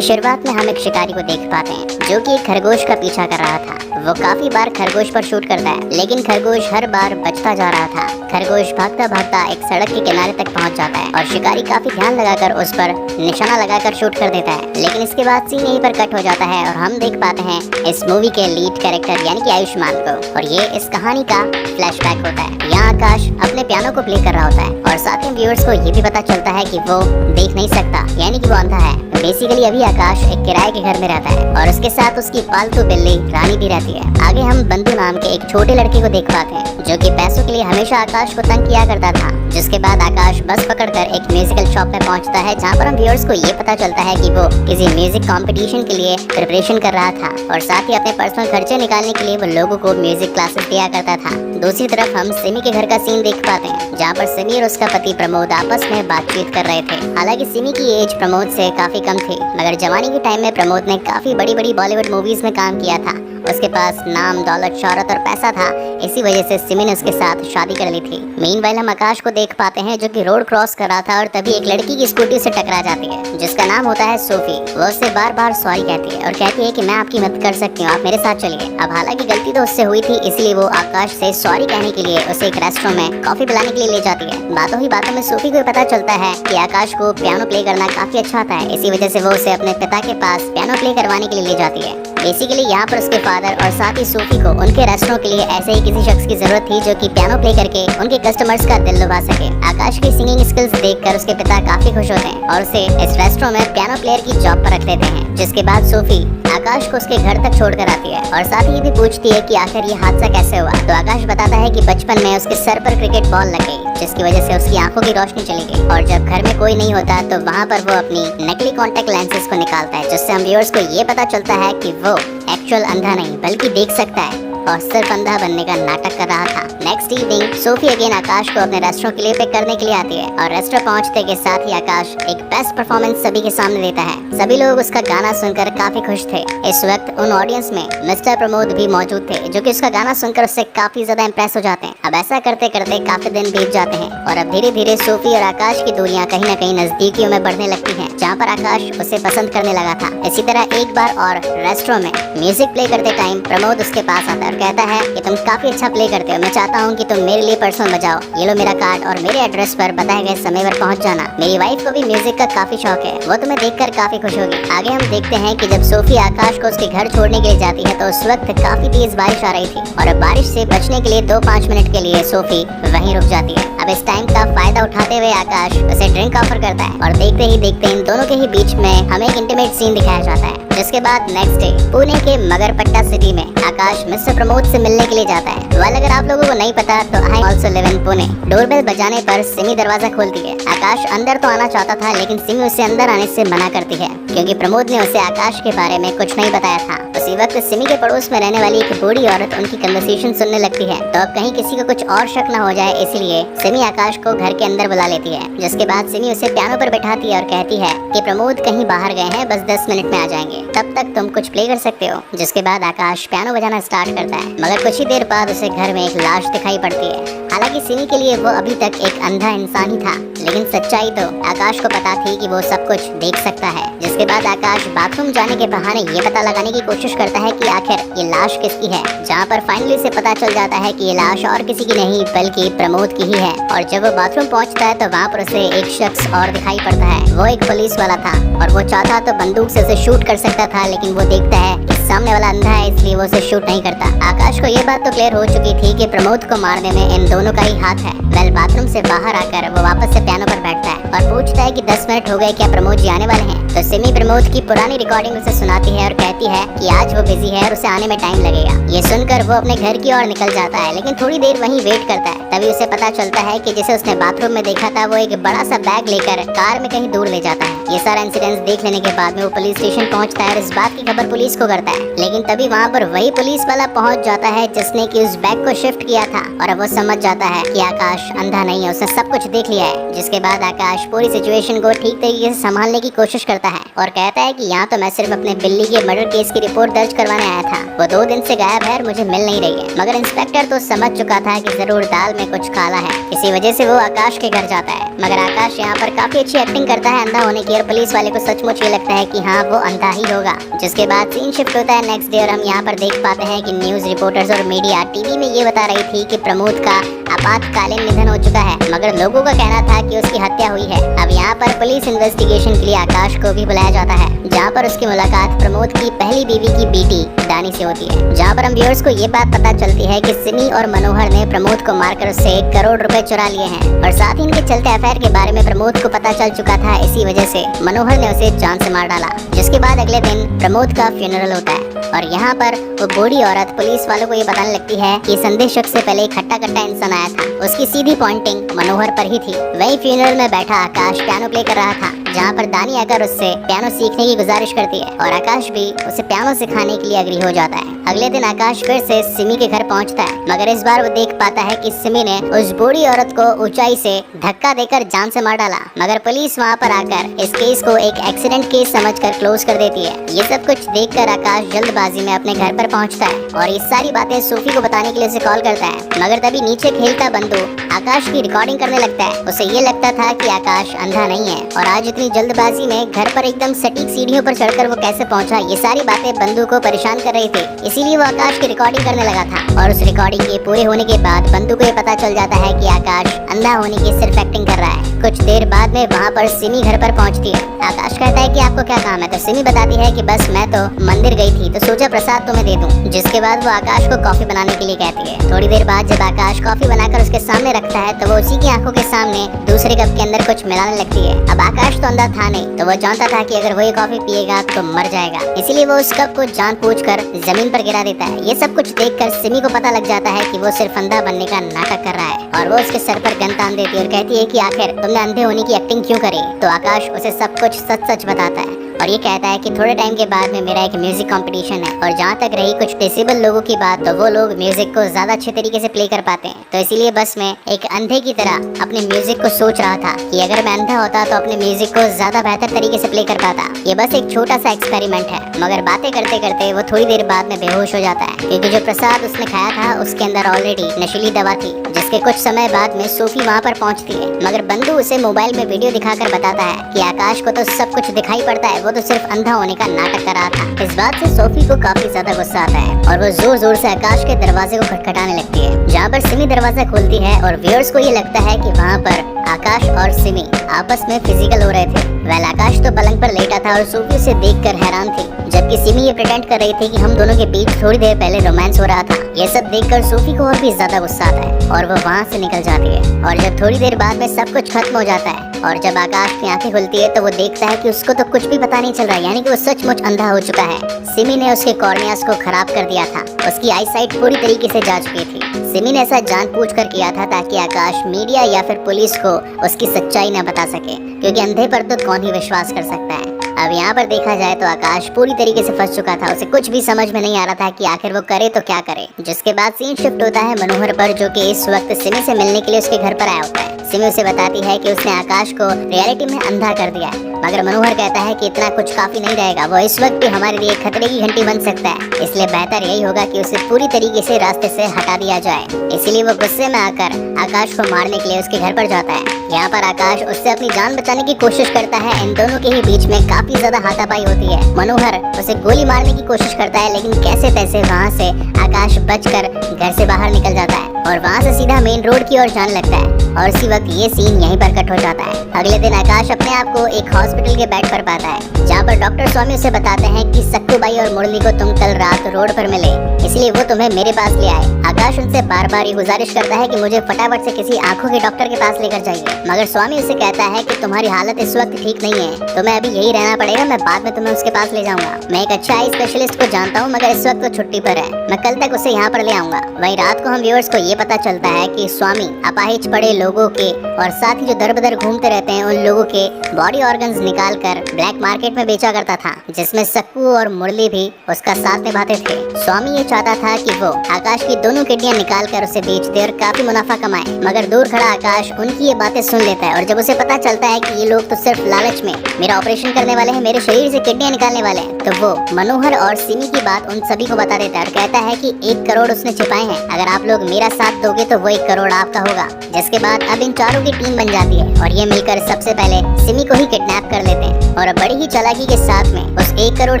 की शुरुआत में हम एक शिकारी को देख पाते हैं जो कि एक खरगोश का पीछा कर रहा था। वो काफी बार खरगोश पर शूट करता है, लेकिन खरगोश हर बार बचता जा रहा था। खरगोश भागता भागता एक सड़क के किनारे तक पहुंच जाता है और शिकारी काफी ध्यान लगाकर उस पर निशाना लगाकर शूट कर देता है। लेकिन इसके बाद सीन यहीं पर कट हो जाता है और हम देख पाते हैं इस मूवी के लीड कैरेक्टर यानी कि आयुष्मान को, और ये इस कहानी का फ्लैशबैक होता है। यहाँ आकाश अपने पियानो को प्ले कर रहा होता है और साथ ही व्यूअर्स को ये भी पता चलता है कि वो देख नहीं सकता, यानी कि वो अंधा है। बेसिकली अभी आकाश एक किराए के घर में रहता है और उसके साथ उसकी पालतू बिल्ली रानी भी रहती है। आगे हम बंधु नाम के एक छोटे लड़के को देख पाते हैं जो कि पैसों के लिए हमेशा आकाश को तंग किया करता था। जिसके बाद आकाश बस पकड़कर एक म्यूजिकल शॉप में पहुंचता है, जहां पर हम व्यूअर्स को ये पता चलता है कि वो किसी म्यूजिक कंपटीशन के लिए प्रिपरेशन कर रहा था और साथ ही अपने पर्सनल खर्चे निकालने के लिए वो लोगों को म्यूजिक क्लासेस दिया करता था। दूसरी तरफ हम सिमी के घर का सीन देख पाते हैं, जहाँ पर सिमी और उसका पति प्रमोद आपस में बातचीत कर रहे थे। हालांकि सिमी की एज प्रमोद से काफी कम थी, मगर जवानी के टाइम में प्रमोद ने काफी बड़ी बड़ी बॉलीवुड मूवीज में काम किया था। उसके पास नाम, दौलत, शोहरत और पैसा था, इसी वजह से सिमी ने उसके साथ शादी कर ली थी। मीनवाइल हम आकाश को देख पाते हैं जो कि रोड क्रॉस कर रहा था और तभी एक लड़की की स्कूटी से टकरा जाती है जिसका नाम होता है सोफी। वो उससे बार बार सॉरी कहती है और कहती है कि मैं आपकी मदद कर सकती हूँ, आप मेरे साथ चलिए। अब हालांकि गलती तो उससे हुई थी, इसलिए वो आकाश से सॉरी कहने के लिए उसे एक रेस्टोरेंट में कॉफी पिलाने के लिए ले जाती है। बातों ही बातों में सोफी को पता चलता है कि आकाश को पियानो प्ले करना काफी अच्छा आता है, इसी वजह से वो उसे अपने पिता के पास पियानो प्ले करवाने के लिए ले जाती है। बेसिकली यहाँ पर उसके फादर और साथ ही सोफी को उनके रेस्टोरेंट के लिए ऐसे ही किसी शख्स की जरूरत थी जो कि पियानो प्ले करके उनके कस्टमर्स का दिल लुभा सके। आकाश की सिंगिंग स्किल्स देखकर उसके पिता काफी खुश होते हैं और उसे इस रेस्टोरेंट में पियानो प्लेयर की जॉब पर रख देते हैं। जिसके बाद सोफी आकाश को उसके घर तक छोड़कर आती है और साथ ही ये भी पूछती है कि आखिर ये हादसा कैसे हुआ। तो आकाश बताता है कि बचपन में उसके सर पर क्रिकेट बॉल लग गई, जिसकी वजह से उसकी आंखों की रोशनी चली गई और जब घर में कोई नहीं होता तो वहाँ पर वो अपनी नकली कॉन्टेक्ट लेंसेज को निकालता है, जिससे हम व्यूअर्स को ये पता चलता है कि वो एक्चुअल अंधा नहीं बल्कि देख सकता है और सिर्फ अंधा बनने का नाटक कर रहा था। नेक्स्ट इवनिंग सोफी अगेन आकाश को अपने रेस्टोरेंट के लिए पिक करने के लिए आती है और रेस्टोरेंट पहुंचते के साथ ही आकाश एक बेस्ट परफॉर्मेंस सभी के सामने देता है। सभी लोग उसका गाना सुनकर काफी खुश थे। इस वक्त उन ऑडियंस में मिस्टर प्रमोद भी मौजूद थे जो कि उसका गाना सुनकर उससे काफी ज्यादा इम्प्रेस हो जाते हैं। अब ऐसा करते करते काफी दिन बीत जाते हैं और अब धीरे धीरे सोफी और आकाश की दूरियां कहीं न कहीं नजदीकियों में बढ़ने लगती हैं, जहाँ पर आकाश उसे पसंद करने लगा था। इसी तरह एक बार और रेस्टोरेंट में म्यूजिक प्ले करते टाइम प्रमोद उसके पास आता है और कहता है कि तुम काफी अच्छा प्ले करते हो, मैं चाहता हूँ कि तुम मेरे लिए पर्सनल बजाओ। ये लो मेरा कार्ड और मेरे एड्रेस पर बताए गए समय पर पहुँच जाना। मेरी वाइफ को भी म्यूजिक का काफी शौक है, वो तुम्हें देखकर काफी खुश होगी। आगे हम देखते हैं कि जब सोफी आकाश को उसके घर छोड़ने के लिए जाती है तो उस वक्त काफी तेज बारिश आ रही थी और अब बारिश से बचने के लिए 2-5 मिनट के लिए सोफी वहीं रुक जाती है। अब इस टाइम का फायदा उठाते हुए आकाश उसे ड्रिंक ऑफर करता है और देखते ही देखते इन दोनों के ही बीच में हमें एक इंटीमेट सीन दिखाया जाता है। जिसके बाद नेक्स्ट डे पुणे के मगरपट्टा सिटी में आकाश मिस्टर प्रमोद से मिलने के लिए जाता है। वाल अगर आप लोगों को नहीं पता तो I also live in Pune. Doorbell बजाने पर सिमी दरवाजा खोलती है। आकाश अंदर तो आना चाहता था, लेकिन सिमी उसे अंदर आने से मना करती है क्योंकि प्रमोद ने उसे आकाश के बारे में कुछ नहीं बताया था। उसी वक्त सिमी के पड़ोस में रहने वाली एक बूढ़ी औरत उनकी कन्वर्सेशन सुनने लगती है, तो अब कहीं किसी को कुछ और शक न हो जाए, इसलिए सिमी आकाश को घर के अंदर बुला लेती है। जिसके बाद सिमी उसे पियानो पर बैठाती है और कहती है कि प्रमोद कहीं बाहर गए हैं, बस 10 मिनट में आ जाएंगे, तब तक तुम कुछ प्ले कर सकते हो। जिसके बाद आकाश पियानो बजाना स्टार्ट करता है, मगर कुछ ही देर बाद उसे घर में एक लाश दिखाई पड़ती है। हालांकि सिमी के लिए वो अभी तक एक अंधा इंसान ही था, लेकिन सच्चाई तो आकाश को पता थी कि वो सब कुछ देख सकता है। जिसके बाद आकाश बाथरूम जाने के बहाने ये पता लगाने की कोशिश करता है कि आखिर ये लाश किसकी है, जहाँ पर फाइनली उसे पता चल जाता है कि ये लाश और किसी की नहीं बल्कि प्रमोद की ही है। और जब वो बाथरूम पहुँचता है तो वहाँ पर उसे एक शख्स और दिखाई पड़ता है। वो एक पुलिस वाला था और वो चाहता तो बंदूक से उसे शूट कर सकता था, लेकिन वो देखता है कि सामने वाला अंधा है, इसलिए वो उसे शूट नहीं करता। आकाश को ये बात तो क्लियर हो चुकी थी कि प्रमोद को मारने में इन दोनों का ही हाथ है। वेल बाथरूम से बाहर आकर वो वापस से पियानो पर बैठता है और पूछता है कि 10 मिनट हो गए, क्या प्रमोद जी आने वाले हैं? तो सिमी प्रमोद की पुरानी रिकॉर्डिंग उसे सुनाती है और कहती है कि आज वो बिजी है और उसे आने में टाइम लगेगा। ये सुनकर वो अपने घर की ओर निकल जाता है, लेकिन थोड़ी देर वहीं वेट करता है। तभी उसे पता चलता है कि जिसे उसने बाथरूम में देखा था वो एक बड़ा सा बैग लेकर कार में कहीं दूर ले जाता है। ये सारा इंसिडेंट्स देख लेने के बाद में वो पुलिस स्टेशन पहुंचता है और इस बात की खबर पुलिस को करता है, लेकिन तभी वहाँ पर वही पुलिस वाला पहुंच जाता है जिसने कि उस बैग को शिफ्ट किया था और अब वो समझ जाता है कि आकाश अंधा नहीं है, उसने सब कुछ देख लिया है। जिसके बाद आकाश पूरी सिचुएशन को ठीक तरीके से संभालने की कोशिश करता है और कहता है कि यहाँ तो मैं सिर्फ अपने बिल्ली के मर्डर केस की रिपोर्ट दर्ज करवाने आया था। वो 2 दिन से गायब है और मुझे मिल नहीं रही है। मगर इंस्पेक्टर तो समझ चुका था कि जरूर दाल में कुछ काला है। इसी वजह से वो आकाश के घर जाता है। मगर आकाश यहाँ पर काफी अच्छी एक्टिंग करता है अंधा होने की और पुलिस वाले को सचमुच ये लगता है कि हाँ वो अंधा ही होगा। जिसके बाद सीन शिफ्ट होता है नेक्स्ट डे और हम यहाँ पर देख पाते हैं कि न्यूज रिपोर्टर्स और मीडिया टीवी में ये बता रही थी कि प्रमोद का आपातकालीन निधन हो चुका है। मगर लोगों का कहना था कि उसकी हत्या हुई है। अब यहाँ पर पुलिस इन्वेस्टिगेशन के लिए आकाश को भी बुलाया जाता है, जहाँ पर उसकी मुलाकात प्रमोद की पहली बीवी की बेटी दानी से होती है। जहाँ पर हम व्यूअर्स को ये बात पता चलती है कि सिमी और मनोहर ने प्रमोद को मारकर उससे 1 करोड़ रुपए चुरा लिए हैं और साथ ही इनके चलते अफेयर के बारे में प्रमोद को पता चल चुका था। इसी वजह से मनोहर ने उसे जान से मार डाला। जिसके बाद अगले दिन प्रमोद का फ्यूनरल होता है और यहाँ पर वो बूढ़ी औरत पुलिस वालों को ये बताने लगती है कि संदेह शख्स से पहले एक हट्टा कट्टा इंसान आया था। उसकी सीधी पॉइंटिंग मनोहर पर ही थी। वही फ्यूनरल में बैठा आकाश पियानो प्ले कर रहा था, जहाँ पर दानी आकर उससे पियानो सीखने की गुजारिश करती है और आकाश भी उसे पियानो सिखाने के लिए एग्री हो जाता है। अगले दिन आकाश फिर से सिमी के घर पहुँचता है, मगर इस बार वो देख पाता है कि सिमी ने उस बूढ़ी औरत को ऊंचाई से धक्का देकर जान से मार डाला। मगर पुलिस वहाँ पर आकर इस केस को एक एक्सीडेंट केस समझकर क्लोज कर देती है। ये सब कुछ देखकर आकाश जल्दबाजी में अपने घर पर पहुँचता है और ये सारी बातें सोफी को बताने के लिए उसे कॉल करता है। मगर तभी नीचे खेलता बंदू आकाश की रिकॉर्डिंग करने लगता है। उसे ये लगता था कि आकाश अंधा नहीं है और आज इतनी जल्दबाजी में घर पर एकदम सटीक सीढ़ियों पर चढ़कर वो कैसे पहुंचा, ये सारी बातें बंदू को परेशान कर रही थी। इसीलिए वो आकाश की रिकॉर्डिंग करने लगा था और उस रिकॉर्डिंग के पूरे होने के बाद बंदू को ये पता चल जाता है कि आकाश अंधा होने की सिर्फ एक्टिंग कर रहा है। कुछ देर बाद में वहाँ पर सिमी घर पर पहुँचती है। आकाश कहता है कि आपको क्या काम है, तो सिमी बताती है कि बस मैं तो मंदिर गई थी तो सोचा प्रसाद तुम्हें दे दूं। जिसके बाद वो आकाश को कॉफी बनाने के लिए कहती है। थोड़ी देर बाद जब आकाश कॉफी बनाकर उसके सामने रखता है तो वो उसी की आंखों के सामने दूसरे कप के अंदर कुछ मिलाने लगती है। अब आकाश तो अंधा था नहीं, तो वो जानता था कि अगर वो ये कॉफी पिएगा तो मर जाएगा। इसीलिए वो उस कप को जानबूझकर जमीन पर गिरा देता है। ये सब कुछ देखकर सिमी को पता लग जाता है कि वो सिर्फ अंधा बनने का नाटक कर रहा है और वो उसके सर पर गन तान देती है और कहती है कि आखिर तुमने अंधे होने की एक्टिंग क्यों करी। तो आकाश उसे सब कुछ सच सच बताता है और ये कहता है कि थोड़े टाइम के बाद में मेरा एक म्यूजिक कंपटीशन है और जहाँ तक रही कुछ डिसेबल लोगों की बात, तो वो लोग म्यूजिक को ज्यादा अच्छे तरीके से प्ले कर पाते हैं। तो इसीलिए बस मैं एक अंधे की तरह अपने म्यूजिक को सोच रहा था कि अगर मैं अंधा होता तो अपने म्यूजिक को ज्यादा बेहतर तरीके से प्ले कर पाता। ये बस एक छोटा सा एक्सपेरिमेंट है। मगर बातें करते करते वो थोड़ी देर बाद में बेहोश हो जाता है, क्योंकि जो प्रसाद उसने खाया था उसके अंदर ऑलरेडी नशीली दवा थी। जिसके कुछ समय बाद में सोफी वहाँ पर पहुँचती है, मगर बंधु उसे मोबाइल में वीडियो दिखाकर बताता है कि आकाश को तो सब कुछ दिखाई पड़ता है, वो तो सिर्फ अंधा होने का नाटक कर रहा था। इस बात से सोफी को काफी ज्यादा गुस्सा आता है और वो जोर जोर से आकाश के दरवाजे को खटखटाने लगती है, जहाँ पर सिमी दरवाजा खोलती है और व्यूअर्स को ये लगता है कि वहाँ पर आकाश और सिमी आपस में फिजिकल हो रहे थे। वेल आकाश तो पलंग पर लेटा था और सोफी उसे देखकर हैरान थी, जबकि सिमी ये प्रिटेंड कर रही थी कि हम दोनों के बीच थोड़ी देर पहले रोमांस हो रहा था। ये सब देखकर सोफी को और भी ज्यादा गुस्सा आता है और वो वहाँ से निकल जाती है। और जब थोड़ी देर बाद में सब कुछ खत्म हो जाता है और जब आकाश की आंखें खुलती है तो वो देखता है कि उसको तो कुछ भी पता नहीं चल रहा है, यानी कि वो सचमुच अंधा हो चुका है। सिमी ने उसके कॉर्नियास को खराब कर दिया था, उसकी आईसाइट पूरी तरीके से जा चुकी थी। सिमी ने ऐसा जानबूझकर किया था ताकि आकाश मीडिया या फिर पुलिस को उसकी सच्चाई न बता सके, क्योंकि अंधे पर तो कौन ही विश्वास कर सकता है। अब यहाँ पर देखा जाए तो आकाश पूरी तरीके से फंस चुका था, उसे कुछ भी समझ में नहीं आ रहा था कि आखिर वो करे तो क्या करे। जिसके बाद सीन शिफ्ट होता है मनोहर पर, जो कि इस वक्त सिमी से मिलने के लिए उसके घर पर आया होता है। सिमी उसे बताती है कि उसने आकाश को रियलिटी में अंधा कर दिया है, मगर मनोहर कहता है कि इतना कुछ काफी नहीं रहेगा, वो इस वक्त भी हमारे लिए खतरे की घंटी बन सकता है, इसलिए बेहतर यही होगा कि उसे पूरी तरीके से रास्ते से हटा दिया जाए। इसीलिए वो गुस्से में आकर आकाश को मारने के लिए उसके घर पर जाता है। यहाँ पर आकाश उससे अपनी जान बचाने की कोशिश करता है। इन दोनों के ही बीच में काफी ज्यादा हाथापाई होती है। मनोहर उसे गोली मारने की कोशिश करता है, लेकिन कैसे तैसे वहाँ से आकाश बचकर घर से बाहर निकल जाता है और वहाँ से सीधा मेन रोड की ओर जाने लगता है। और इसी वक्त ये सीन यहीं पर कट हो जाता है। अगले दिन आकाश अपने आप को एक हॉस्पिटल के बेड पर पाता है, जहाँ पर डॉक्टर स्वामी उसे बताते हैं कि सक्कू बाई और मुरली को तुम कल रात रोड पर मिले, इसलिए वो तुम्हें मेरे पास ले आए। आकाश उनसे बार बार ये गुजारिश करता है कि मुझे फटाफट से किसी आंखों के डॉक्टर के पास लेकर जाइए, मगर स्वामी उसे कहता है कि तुम्हारी हालत इस वक्त ठीक नहीं है, तुम्हें अभी यही रहना पड़ेगा, मैं बाद में तुम्हें उसके पास ले जाऊंगा। मैं एक अच्छा आई स्पेशलिस्ट को जानता हूँ, मगर इस वक्त वो छुट्टी पर है, मैं कल तक उसे यहाँ पर ले आऊंगा। वही रात को हम व्यूअर्स को ये पता चलता है कि स्वामी अपाहिज पड़े लोगों के और साथ ही जो दर बदर घूमते रहते हैं उन लोगों के बॉडी ऑर्गन्स निकाल कर ब्लैक मार्केट में बेचा करता था, जिसमें सक्कू और मुरली भी उसका साथ निभाते थे। स्वामी ये चाहता था कि वो आकाश की दोनों दोनों किडनियां निकाल कर उसे बेच दे और काफी मुनाफा कमाए। मगर दूर खड़ा आकाश उनकी ये बातें सुन लेता है और जब उसे पता चलता है कि ये लोग तो सिर्फ लालच में मेरा ऑपरेशन करने वाले हैं, मेरे शरीर से किडनियां निकालने वाले हैं, तो वो मनोहर और सिमी की बात उन सभी को बता देता है और कहता है कि 1 करोड़ उसने छिपाए हैं, अगर आप लोग मेरा साथ दोगे तो वो 1 करोड़ आपका होगा। जिसके बाद अब इन चारों की टीम बन जाती है और ये मिलकर सबसे पहले सिमी को ही किडनैप कर लेते हैं और बड़ी ही चालाकी के साथ में उस 1 करोड़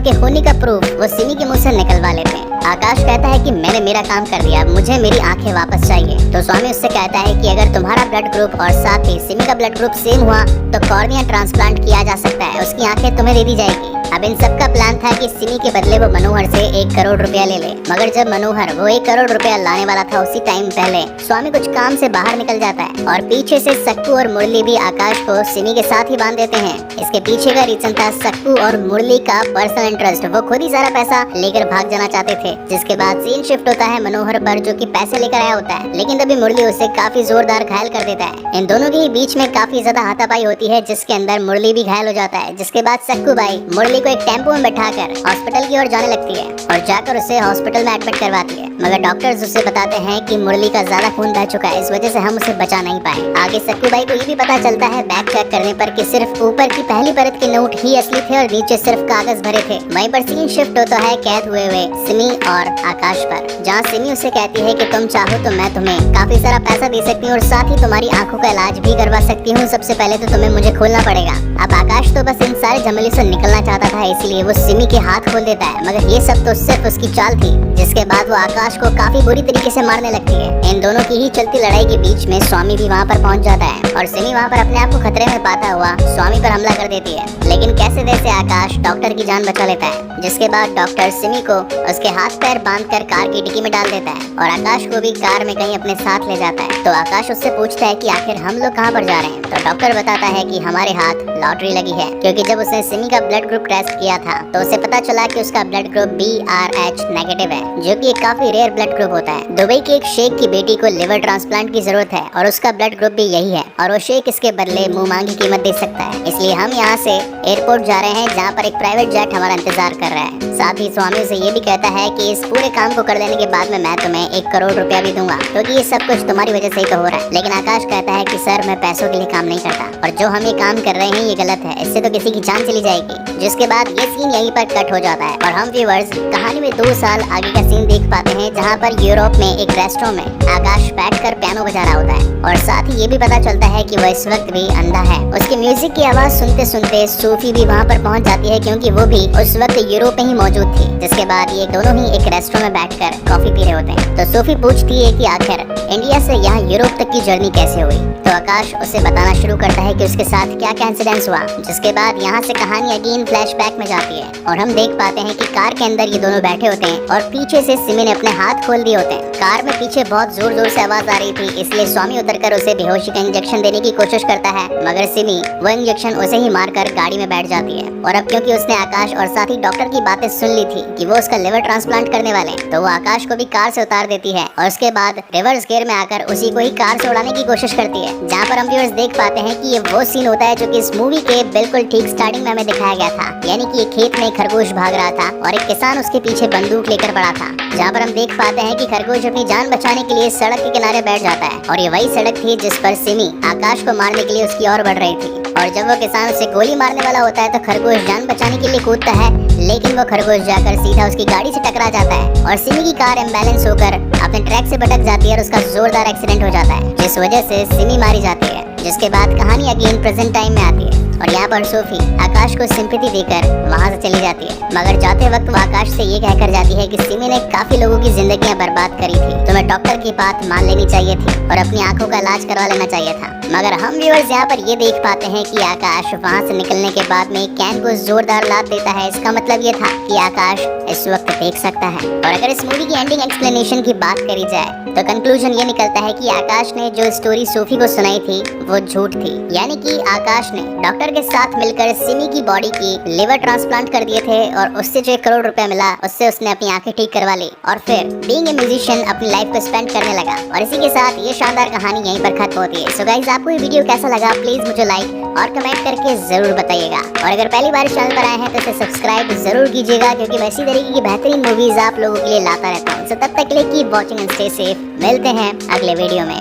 के होने का प्रूफ वो सिमी के मुंह से निकलवा लेते हैं। आकाश कहता है कि मैंने मेरा काम कर दिया, अब मुझे मेरी आंखें वापस चाहिए। तो स्वामी उससे कहता है कि अगर तुम्हारा ब्लड ग्रुप और साथ ही सिमी का ब्लड ग्रुप सेम हुआ तो कॉर्निया ट्रांसप्लांट किया जा सकता है, उसकी आंखें तुम्हें दे दी जाएगी। अब इन सब का प्लान था कि सिमी के बदले वो मनोहर से 1 करोड़ रुपया ले ले। मगर जब मनोहर वो 1 करोड़ रुपया लाने वाला था उसी टाइम पहले स्वामी कुछ काम से बाहर निकल जाता है और पीछे से सक्कू और मुरली भी आकाश को सिमी के साथ ही बांध देते हैं। इसके पीछे का रीजन था सक्कू और मुरली का पर्सनल इंटरेस्ट, वो खुद ही सारा पैसा लेकर भाग जाना चाहते थे। जिसके बाद सीन शिफ्ट होता है मनोहर पर जो कि पैसे लेकर आया होता है, लेकिन तभी मुरली उसे काफी जोरदार घायल कर देता है। इन दोनों के ही बीच में काफी ज्यादा हाथापाई होती है जिसके अंदर मुरली भी घायल हो जाता है। जिसके बाद सक्कू भाई मुरली को एक टेम्पो में बैठाकर हॉस्पिटल की ओर जाने लगती है और जाकर उसे हॉस्पिटल में एडमिट करवाती है। मगर डॉक्टर्स उसे बताते हैं कि मुरली का ज्यादा खून बह चुका है, इस वजह से हम उसे बचा नहीं पाए। आगे सक्कू भाई को ये भी पता चलता है बैग चेक करने पर कि सिर्फ ऊपर की पहली परत के नोट ही असली थे और नीचे सिर्फ कागज भरे थे। वहीं पर सीन शिफ्ट होता है कैद हुए सिमी और आकाश पर, जहाँ सिमी उसे कहती है कि तुम चाहो तो मैं तुम्हें काफी सारा पैसा दे सकती हूँ और साथ ही तुम्हारी आंखों का इलाज भी करवा सकती हूँ, सबसे पहले तो तुम्हें मुझे खोलना पड़ेगा। अब आकाश तो बस इन सारे झमेले से निकलना चाहता था, इसलिए वो सिमी के हाथ खोल देता है, मगर ये सब तो सिर्फ उसकी चाल थी। जिसके बाद वो आकाश को काफी बुरी तरीके से मारने लगती है। इन दोनों की ही चलती लड़ाई के बीच में स्वामी भी वहाँ पर पहुँच जाता है और सिमी वहाँ पर अपने आप को खतरे में पाता हुआ स्वामी पर हमला कर देती है, लेकिन कैसे तैसे आकाश डॉक्टर की जान बचा लेता है। जिसके बाद डॉक्टर सिमी को उसके हाथ पैर बांधकर कार की डिक्की में डाल देता है और आकाश को भी कार में कहीं अपने साथ ले जाता है। तो आकाश उससे पूछता है कि आखिर हम लोग कहाँ पर जा रहे हैं, तो डॉक्टर बताता है कि हमारे हाथ लॉटरी लगी है, क्योंकि जब उसने सिमी का ब्लड ग्रुप टेस्ट किया था तो उसे पता चला कि उसका ब्लड ग्रुप BRH नेगेटिव है, जो कि एक काफी रेयर ब्लड ग्रुप होता है। दुबई के एक शेख की बेटी को लिवर ट्रांसप्लांट की जरूरत है और उसका ब्लड ग्रुप भी यही है और वो शेख इसके बदले मुंह मांगी कीमत दे सकता है, इसलिए हम यहाँ से एयरपोर्ट जा रहे हैं जहाँ पर एक प्राइवेट जेट हमारा इंतजार कर रहा है। साथ ही स्वामी से ये भी कहता है कि इस पूरे काम को कर लेने के बाद में मैं तुम्हें 1 करोड़ रुपया भी दूंगा, क्योंकि ये सब कुछ तुम्हारी वजह से ही तो हो रहा है। लेकिन आकाश कहता है कि सर मैं पैसों के लिए काम नहीं करता और जो हम ये काम कर रहे हैं ये गलत है, इससे तो किसी की जान चली जाएगी। जिसके बाद ये सीन यहीं पर कट हो जाता है और हम व्यूअर्स कहानी में 2 साल आगे का सीन देख पाते हैं, जहाँ पर यूरोप में एक रेस्टोरेंट में आकाश बैठकर पियानो बजा रहा होता है और साथ ही ये भी पता चलता है कि वो इस वक्त भी अंधा है। उसके म्यूजिक की आवाज सुनते सुनते सूफी भी वहाँ पर पहुँच जाती है, क्योंकि वो भी उस वक्त यूरोप में ही मौजूद थी। जिसके बाद ये दोनों ही एक रेस्टोरेंट में बैठकर कॉफी पी रहे होते हैं। तो सूफी पूछती है कि आखिर इंडिया से यहाँ यूरोप तक की जर्नी कैसे हुई, तो आकाश उसे बताना शुरू करता है कि उसके साथ क्या क्या इंसिडेंट्स हुआ। जिसके बाद यहाँ से कहानी अगेन फ्लैशबैक में जाती है और हम देख पाते हैं कि कार के अंदर ये दोनों बैठे होते हैं और पीछे से सिमी ने अपने हाथ खोल दिए होते हैं। कार में पीछे बहुत जोर जोर से आवाज आ रही थी, इसलिए स्वामी उतरकर उसे बेहोशी का इंजेक्शन देने की कोशिश करता है, मगर सिमी वो इंजेक्शन उसे ही मारकर गाड़ी में बैठ जाती है। और अब क्योंकि उसने आकाश और साथ ही डॉक्टर की बातें सुन ली थी कि वो उसका लिवर ट्रांसप्लांट करने वाले हैं, तो वो आकाश को भी कार से उतार देती है और उसके बाद रिवर्स गियर में आकर उसी को ही कार से उड़ाने की कोशिश करती है। जहाँ पर हम व्यूअर्स देख पाते हैं कि ये वो सीन होता है जो कि इस मूवी के बिल्कुल ठीक स्टार्टिंग में हमें दिखाया गया था, यानी कि एक खेत में खरगोश भाग रहा था और एक किसान उसके पीछे बंदूक लेकर पड़ा था। जहाँ पर हम देख पाते हैं कि खरगोश अपनी जान बचाने के लिए सड़क के किनारे बैठ जाता है और ये वही सड़क थी जिस पर सिमी आकाश को मारने के लिए उसकी ओर बढ़ रही थी। और जब वो किसान उसे गोली मारने वाला होता है तो खरगोश जान बचाने के लिए कूदता है, लेकिन वो खरगोश जाकर सीधा उसकी गाड़ी से टकरा जाता है और सिमी की कार इम्बैलेंस होकर अपने ट्रैक से भटक जाती है और उसका जोरदार एक्सीडेंट हो जाता है, जिस वजह से सिमी मारी जाती है। जिसके बाद कहानी अगेन प्रेजेंट टाइम में आती है और यहाँ पर सोफी आकाश को सिंपैथी देकर वहाँ से चली जाती है, मगर जाते वक्त वो आकाश से ये कहकर जाती है कि सिमी ने काफी लोगों की जिंदगियां बर्बाद करी थी, तुम्हें डॉक्टर की बात मान लेनी चाहिए थी और अपनी आंखों का इलाज करवा लेना चाहिए था। मगर हम व्यूअर्स यहाँ पर ये देख पाते हैं कि आकाश वहाँ से निकलने के बाद में कैन को जोरदार लात देता है। इसका मतलब ये था कि आकाश इस वक्त देख सकता है। और अगर इस मूवी की एंडिंग एक्सप्लेनेशन की बात करी जाए तो कंक्लूजन ये निकलता है कि आकाश ने जो स्टोरी सोफी को सुनाई थी वो झूठ थी, यानी कि आकाश ने डॉक्टर डॉक्टर के साथ मिलकर सिमी की बॉडी की लिवर ट्रांसप्लांट कर दिए थे और उससे जो 1 करोड़ रुपया मिला उससे उसने अपनी आंखें ठीक करवा ली और फिर बीइंग ए म्यूजिशियन अपनी लाइफ को स्पेंड करने लगा। और इसी के साथ ये शानदार कहानी यहीं पर खत्म होती है। सो गाइस, आपको ये वीडियो कैसा लगा प्लीज मुझे लाइक और कमेंट करके जरूर बताइएगा। और अगर पहली बार चैनल पर आए हैं तो इसे सब्सक्राइब जरूर कीजिएगा, क्योंकि मैं इसी तरीके की बेहतरीन मूवीज आप लोगों के लिए लाता रहता हूँ। सो तब तक के लिए keep watching and stay safe. मिलते हैं अगले वीडियो में।